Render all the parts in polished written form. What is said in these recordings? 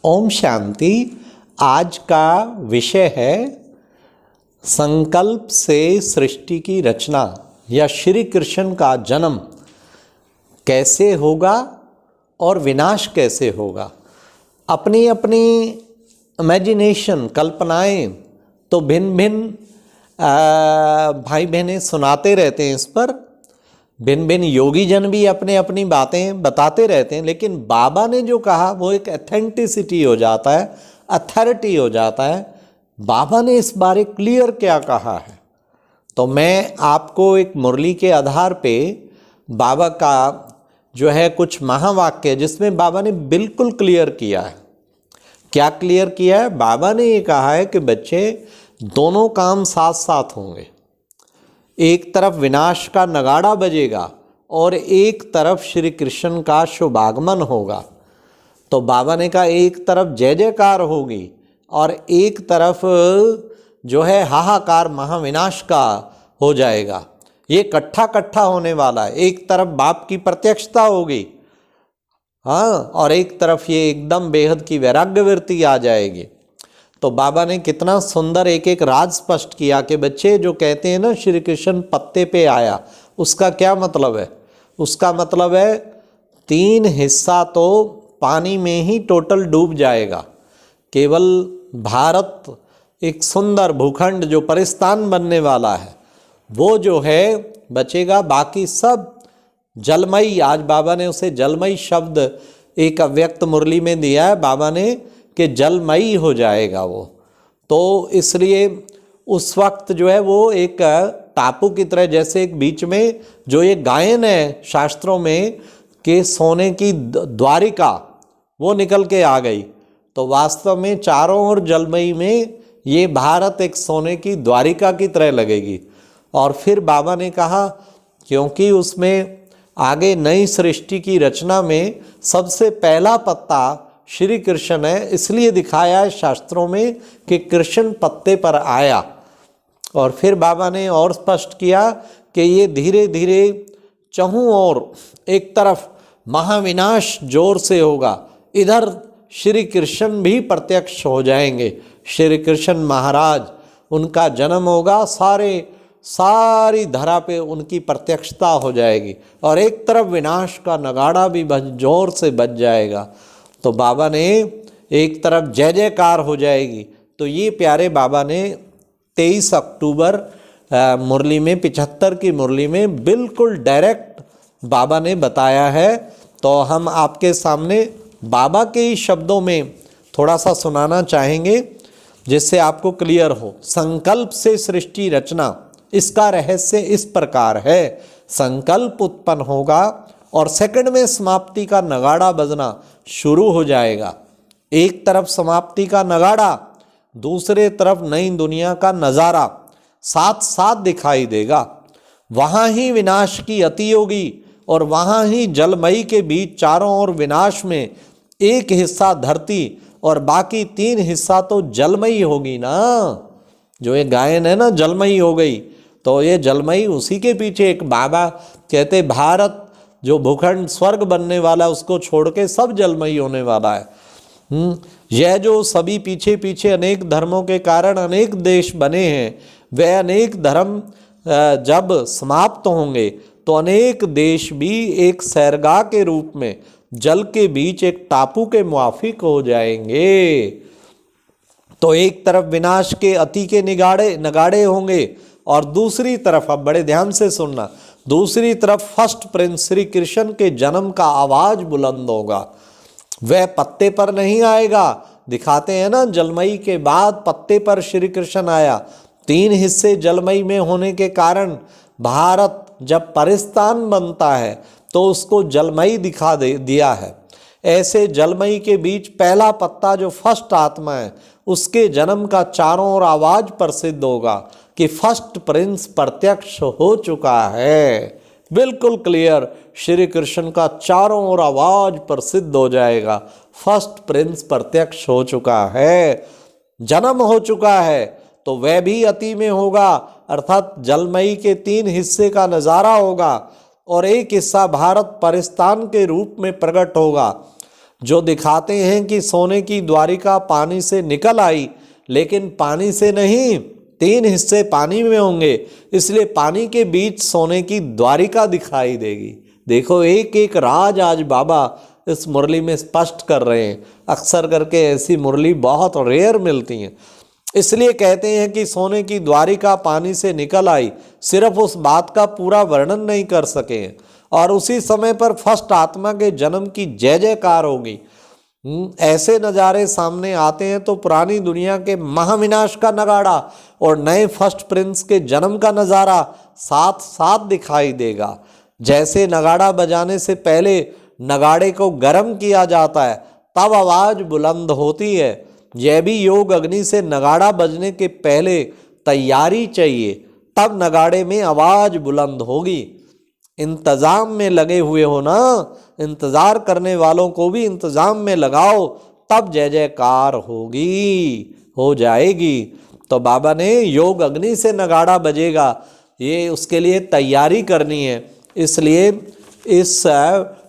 ओम शांति। आज का विषय है संकल्प से सृष्टि की रचना या श्री कृष्ण का जन्म कैसे होगा और विनाश कैसे होगा। अपनी अपनी इमेजिनेशन कल्पनाएं तो भिन्न भिन्न भाई बहनें सुनाते रहते हैं। इस पर भिन्न भिन्न योगी जन भी अपने अपनी बातें बताते रहते हैं, लेकिन बाबा ने जो कहा वो एक एथेंटिसिटी हो जाता है, अथॉरिटी हो जाता है। बाबा ने इस बारे क्लियर क्या कहा है, तो मैं आपको एक मुरली के आधार पे बाबा का जो है कुछ महावाक्य जिसमें बाबा ने बिल्कुल क्लियर किया है। क्या क्लियर किया है? बाबा ने ये कहा है कि बच्चे दोनों काम साथ साथ होंगे। एक तरफ विनाश का नगाड़ा बजेगा और एक तरफ श्री कृष्ण का शुभागमन होगा। तो बाबा ने कहा एक तरफ जय जयकार होगी और एक तरफ जो है हाहाकार महाविनाश का हो जाएगा। ये कट्ठा होने वाला है। एक तरफ बाप की प्रत्यक्षता होगी, हाँ, और एक तरफ ये एकदम बेहद की वैराग्य वृत्ति आ जाएगी। तो बाबा ने कितना सुंदर एक एक राज स्पष्ट किया कि बच्चे जो कहते हैं ना श्री कृष्ण पत्ते पे आया, उसका क्या मतलब है? उसका मतलब है 3 हिस्सा तो पानी में ही टोटल डूब जाएगा। केवल भारत एक सुंदर भूखंड जो परिस्तान बनने वाला है वो जो है बचेगा, बाकी सब जलमयी। आज बाबा ने उसे जलमयी शब्द एक अव्यक्त मुरली में दिया है बाबा ने कि जलमयी हो जाएगा वो। तो इसलिए उस वक्त जो है वो एक टापू की तरह, जैसे एक बीच में जो ये गायन है शास्त्रों में कि सोने की द्वारिका वो निकल के आ गई, तो वास्तव में चारों ओर जलमयी में ये भारत एक सोने की द्वारिका की तरह लगेगी। और फिर बाबा ने कहा क्योंकि उसमें आगे नई सृष्टि की रचना में सबसे पहला पत्ता श्री कृष्ण है, इसलिए दिखाया है शास्त्रों में कि कृष्ण पत्ते पर आया। और फिर बाबा ने और स्पष्ट किया कि ये धीरे धीरे चहुं ओर एक तरफ महाविनाश जोर से होगा, इधर श्री कृष्ण भी प्रत्यक्ष हो जाएंगे। श्री कृष्ण महाराज, उनका जन्म होगा, सारी धरा पे उनकी प्रत्यक्षता हो जाएगी और एक तरफ विनाश का नगाड़ा भी जोर से बज जाएगा। तो बाबा ने एक तरफ जय जयकार हो जाएगी। तो ये प्यारे बाबा ने 23 अक्टूबर मुरली में 75 की मुरली में बिल्कुल डायरेक्ट बाबा ने बताया है। तो हम आपके सामने बाबा के ही शब्दों में थोड़ा सा सुनाना चाहेंगे जिससे आपको क्लियर हो। संकल्प से सृष्टि रचना, इसका रहस्य इस प्रकार है। संकल्प उत्पन्न होगा और सेकंड में समाप्ति का नगाड़ा बजना शुरू हो जाएगा। एक तरफ समाप्ति का नगाड़ा, दूसरे तरफ नई दुनिया का नज़ारा साथ साथ दिखाई देगा। वहाँ ही विनाश की अति होगी और वहाँ ही जलमयी के बीच चारों ओर विनाश में एक हिस्सा धरती और बाकी 3 हिस्सा तो जलमयी होगी ना। जो ये गायन है ना जलमयी हो गई, तो ये जलमयी उसी के पीछे एक बाबा कहते भारत जो भूखंड स्वर्ग बनने वाला है उसको छोड़ के सब जलमयी होने वाला है। यह जो सभी पीछे पीछे अनेक धर्मों के कारण अनेक देश बने हैं, वह अनेक धर्म जब समाप्त होंगे तो अनेक देश भी एक सैरगाह के रूप में जल के बीच एक टापू के मुआफिक हो जाएंगे। तो एक तरफ विनाश के अति के नगाड़े होंगे और दूसरी तरफ, अब बड़े ध्यान से सुनना, दूसरी तरफ फर्स्ट प्रिंस श्री कृष्ण के जन्म का आवाज बुलंद होगा। वह पत्ते पर नहीं आएगा, दिखाते हैं ना जलमयी के बाद पत्ते पर श्री कृष्ण आया। 3 हिस्से जलमयी में होने के कारण भारत जब परिस्तान बनता है तो उसको जलमयी दिखा दिया है। ऐसे जलमयी के बीच पहला पत्ता जो फर्स्ट आत्मा है उसके जन्म का चारों ओर आवाज प्रसिद्ध होगा कि फर्स्ट प्रिंस प्रत्यक्ष हो चुका है। बिल्कुल क्लियर, श्री कृष्ण का चारों ओर आवाज प्रसिद्ध हो जाएगा, फर्स्ट प्रिंस प्रत्यक्ष हो चुका है, जन्म हो चुका है। तो वह भी अति में होगा, अर्थात जलमयी के 3 हिस्से का नजारा होगा और एक हिस्सा भारत परिस्तान के रूप में प्रकट होगा। जो दिखाते हैं कि सोने की द्वारिका पानी से निकल आई, लेकिन पानी से नहीं, 3 हिस्से पानी में होंगे, इसलिए पानी के बीच सोने की द्वारिका दिखाई देगी। देखो एक एक राज आज बाबा इस मुरली में स्पष्ट कर रहे हैं। अक्सर करके ऐसी मुरली बहुत रेयर मिलती हैं, इसलिए कहते हैं कि सोने की द्वारिका पानी से निकल आई। सिर्फ उस बात का पूरा वर्णन नहीं कर सके, और उसी समय पर फर्स्ट आत्मा के जन्म की जय जयकार होगी। ऐसे नज़ारे सामने आते हैं तो पुरानी दुनिया के महाविनाश का नगाड़ा और नए फर्स्ट प्रिंस के जन्म का नज़ारा साथ साथ दिखाई देगा। जैसे नगाड़ा बजाने से पहले नगाड़े को गर्म किया जाता है, तब आवाज़ बुलंद होती है। यह भी योग अग्नि से नगाड़ा बजने के पहले तैयारी चाहिए, तब नगाड़े में आवाज़ बुलंद होगी। इंतज़ाम में लगे हुए हो ना, इंतज़ार करने वालों को भी इंतज़ाम में लगाओ, तब जय जयकार होगी, हो जाएगी। तो बाबा ने योग अग्नि से नगाड़ा बजेगा, ये उसके लिए तैयारी करनी है। इसलिए इस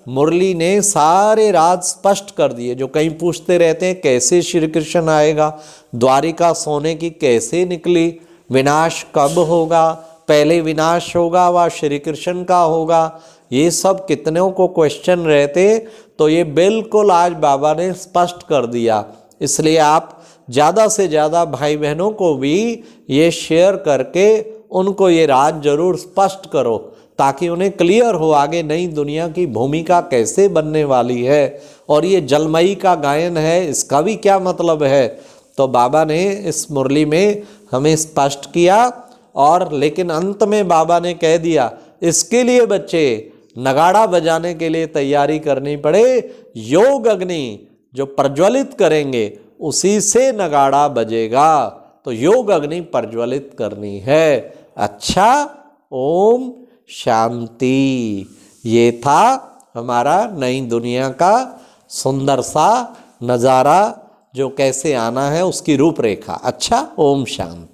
मुरली ने सारे राज स्पष्ट कर दिए। जो कहीं पूछते रहते हैं कैसे श्री कृष्ण आएगा, द्वारिका सोने की कैसे निकली, विनाश कब होगा, पहले विनाश होगा व श्री कृष्ण का होगा, ये सब कितनों को क्वेश्चन रहते, तो ये बिल्कुल आज बाबा ने स्पष्ट कर दिया। इसलिए आप ज़्यादा से ज़्यादा भाई बहनों को भी ये शेयर करके उनको ये राज जरूर स्पष्ट करो, ताकि उन्हें क्लियर हो आगे नई दुनिया की भूमिका कैसे बनने वाली है, और ये जलमयी का गायन है, इसका भी क्या मतलब है। तो बाबा ने इस मुरली में हमें स्पष्ट किया, और लेकिन अंत में बाबा ने कह दिया इसके लिए बच्चे नगाड़ा बजाने के लिए तैयारी करनी पड़े, योग अग्नि जो प्रज्वलित करेंगे उसी से नगाड़ा बजेगा, तो योग अग्नि प्रज्वलित करनी है। अच्छा, ओम शांति। ये था हमारा नई दुनिया का सुंदर सा नज़ारा, जो कैसे आना है उसकी रूपरेखा। अच्छा, ओम शांति।